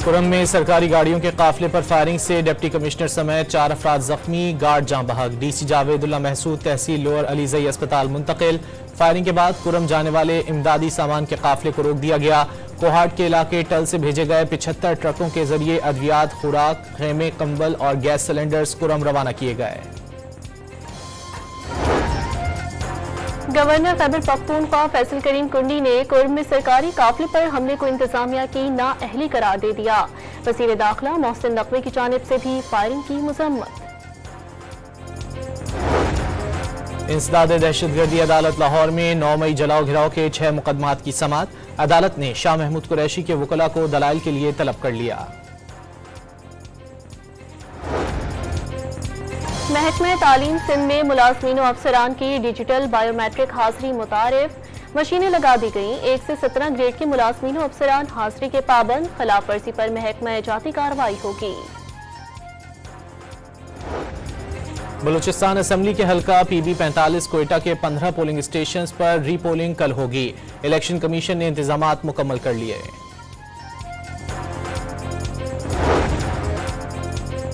कुरम में सरकारी गाड़ियों के काफिले पर फायरिंग से डिप्टी कमिश्नर समेत 4 अफराद जख्मी, गार्ड जाँ बहक। डीसी जावेदुल्ला महसूद तहसील लोअर अलीजई अस्पताल मुंतकिल। फायरिंग के बाद कुरम जाने वाले इमदादी सामान के काफिले को रोक दिया गया। कोहाट के इलाके टल से भेजे गए 75 ट्रकों के जरिए अद्वियात, खुराक, खेमे, कंबल और गैस सिलेंडर्स कुरम रवाना किए गए। गवर्नर खैबर पख्तूनख्वा फैसल करीम कुंडी ने कुर्म में सरकारी काफिले पर हमले को इंतजामिया की नाअहली करार दे दिया। वज़ीर दाखिला मोहसिन नकवी की जानिब से भी फायरिंग की मजम्मत। इंसदाद दहशतगर्दी अदालत लाहौर में 9 मई जलाओ घिराव के 6 मुकदमात की समात। अदालत ने शाह महमूद कुरैशी के वकला को दलाइल के लिए तलब कर लिया। महकमा तालीम सिंध में मुलाजमीन और अफसरान की डिजिटल बायोमेट्रिक हाजिरी मुतारिफ। मशीनें लगा दी गईं। 1 से 17 ग्रेड के मुलाजमीन और अफसरान हाजिरी के पाबंद। खिलाफ वर्जी पर महकमा जाती कार्रवाई होगी। बलूचिस्तान असम्बली के हल्का PB 45 कोयटा के 15 पोलिंग स्टेशन पर रीपोलिंग कल होगी। इलेक्शन कमीशन ने इंतजामात मुकम्मल कर लिए।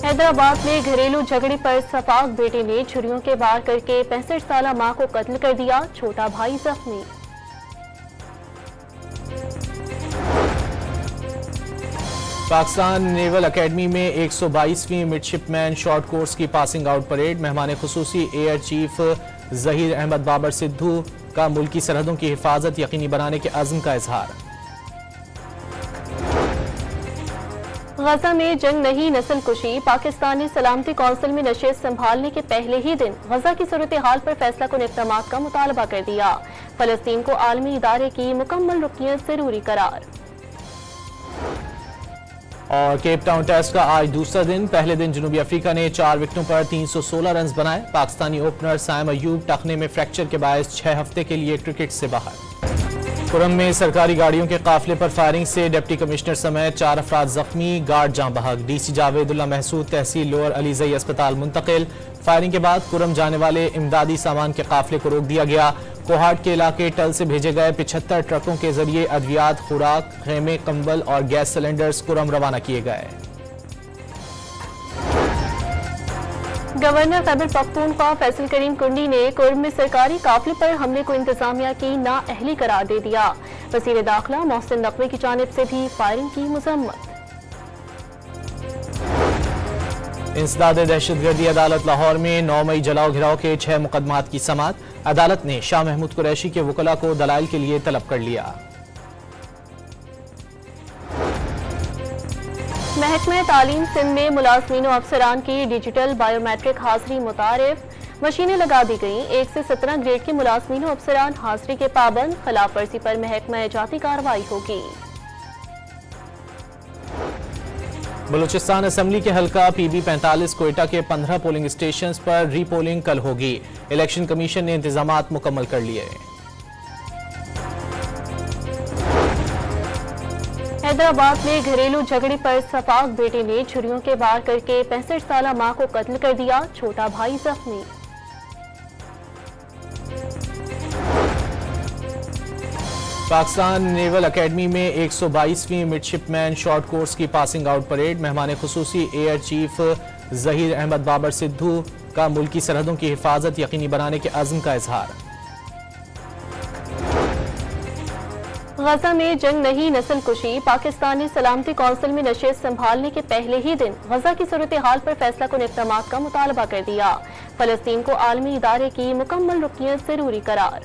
हैदराबाद में घरेलू झगड़े पर सफाक बेटे ने छुरियों के वार करके 65 साला मां को कत्ल कर दिया। छोटा भाई जख्मी। पाकिस्तान नेवल अकेडमी में 122वीं मिडशिपमैन शॉर्ट कोर्स की पासिंग आउट परेड। मेहमान खुसूसी एयर चीफ जहीर अहमद बाबर सिद्धू का मुल्की सरहदों की हिफाजत यकीनी बनाने के अज़्म का इजहार। गजा में जंग नहीं नस्ल कुशी। पाकिस्तान ने सलामती कौंसिल में नशिस्त संभालने के पहले ही दिन गजा की सूरत हाल पर फैसला कुन इक़दामात का मुतालबा कर दिया। फलस्तीन को आलमी इदारे की मुकम्मल रुकनियत जरूरी करार। और केप टाउन टेस्ट का आज दूसरा दिन। पहले दिन जनूबी अफ्रीका ने 4 विकेटों पर 316 रन बनाए। पाकिस्तानी ओपनर साइम अयूब टखने में फ्रैक्चर के बायस 6 हफ्ते के लिए क्रिकेट से बाहर। कुरम में सरकारी गाड़ियों के काफिले पर फायरिंग से डिप्टी कमिश्नर समेत 4 अफराद जख्मी, गार्ड जाँ बहक। डीसी जावेदुल्ला महसूद तहसील लोअर अलीजई अस्पताल मुंतकिल। फायरिंग के बाद कुरम जाने वाले इमदादी सामान के काफिले को रोक दिया गया। कोहाट के इलाके टल से भेजे गए 75 ट्रकों के जरिए अद्वियात, खुराक, खेमे, कंबल और गैस सिलेंडर्स कुरम रवाना किए गए। गवर्नर खैबर पख्तूनख्वा फैसल करीम कुंडी ने कुर्म में सरकारी काफिले पर हमले को इंतजामिया की नाअहली करार दे दिया। वज़ीर दाखिला मोहसिन नकवी की जानिब से भी फायरिंग की मजम्मत। इंसदाद दहशतगर्दी अदालत लाहौर में 9 मई जलाओ घिराव के 6 मुकदमात की समात। अदालत ने शाह महमूद कुरैशी के वकला को दलाइल के लिए तलब कर लिया। महकमा तालीम सिंध में मुलाजमीन और अफसरान की डिजिटल बायोमेट्रिक हाजिरी मुतारिफ। मशीनें लगा दी गईं। 1 से 17 ग्रेड के मुलाजमीन और अफसरान हाजिरी के पाबंद। खिलाफ वर्जी पर महकमा जाती कार्रवाई होगी। बलूचिस्तान असम्बली के हल्का PB 45 कोयटा के 15 पोलिंग स्टेशन पर रीपोलिंग कल होगी। इलेक्शन कमीशन ने इंतजामात मुकम्मल कर लिए। हैदराबाद में घरेलू झगड़े पर सफाक बेटे ने छुरियों के वार करके 65 साला मां को कत्ल कर दिया। छोटा भाई जख्मी। पाकिस्तान नेवल अकेडमी में 122वीं मिडशिपमैन शॉर्ट कोर्स की पासिंग आउट परेड। मेहमान खुसूसी एयर चीफ जहीर अहमद बाबर सिद्धू का मुल्की सरहदों की हिफाजत यकीनी बनाने के अज़्म का इजहार। गजा में जंग नहीं नस्ल कुशी। पाकिस्तान ने सलामती कौंसिल में नशिस्त संभालने के पहले ही दिन गजा की सूरत हाल पर फैसला कुन इक़दामात का मुतालबा कर दिया। फलस्तीन को आलमी इदारे की मुकम्मल रुकनियत जरूरी करार।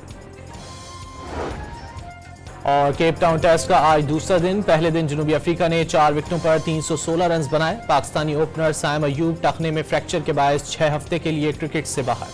और केप टाउन टेस्ट का आज दूसरा दिन। पहले दिन जनूबी अफ्रीका ने 4 विकेटों पर 316 रन बनाए। पाकिस्तानी ओपनर साइम अयूब टखने में फ्रैक्चर के बायस 6 हफ्ते के लिए क्रिकेट से बाहर।